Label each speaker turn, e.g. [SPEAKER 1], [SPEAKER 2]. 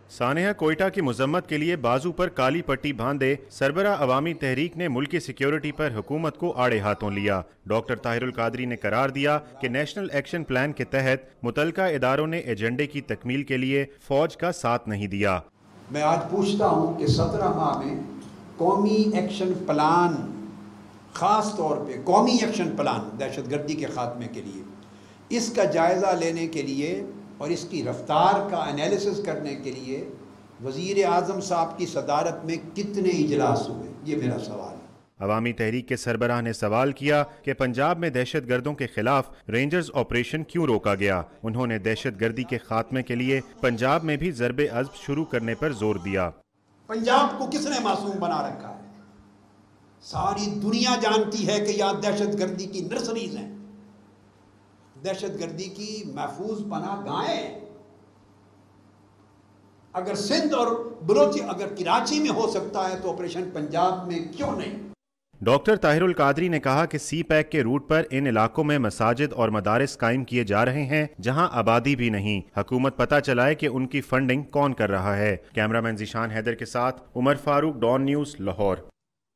[SPEAKER 1] सानेहा कोयटा की मजम्मत के लिए बाजू पर काली पट्टी बांधे सरबरा अवामी तहरीक ने मुल्की सिक्योरिटी पर हुकूमत को आड़े हाथों लिया। डॉक्टर ताहिरुल कादरी ने करार दिया कि नेशनल एक्शन प्लान के तहत मुतलका इदारों ने एजेंडे की तकमील के लिए फौज का साथ नहीं दिया।
[SPEAKER 2] मैं आज पूछता हूँ कि 17 माह में कौमी एक्शन प्लान, ख़ास तौर पे कौमी एक्शन प्लान दहशतगर्दी के ख़ात्मे के लिए, इसका जायज़ा लेने के लिए और इसकी रफ्तार का एनालिसिस करने के लिए वज़ीर आज़म साहब की सदारत में कितने इजलास हुए, ये मेरा सवाल है।
[SPEAKER 1] अवामी तहरीक के सरबराह ने सवाल किया कि पंजाब में दहशत गर्दों के खिलाफ रेंजर्स ऑपरेशन क्यों रोका गया। उन्होंने दहशत गर्दी के खात्मे के लिए पंजाब में भी ज़रबे अज़्ब शुरू करने पर जोर दिया।
[SPEAKER 2] पंजाब को किसने मासूम बना रखा है? सारी दुनिया जानती है कि यहाँ दहशत गर्दी की नर्सरीज हैं, दहशत गर्दी की महफूज पनाह गाहें। अगर सिंध और बलोची अगर कराची में हो सकता है तो ऑपरेशन पंजाब में क्यों नहीं?
[SPEAKER 1] डॉक्टर ताहिरुल कादरी ने कहा कि सी पैक के रूट पर इन इलाकों में मसाजिद और मदारिस कायम किए जा रहे हैं जहां आबादी भी नहीं। हुकूमत पता चलाए कि उनकी फंडिंग कौन कर रहा है। कैमरामैन ज़ीशान हैदर के साथ उमर फारूक, डॉन न्यूज़, लाहौर।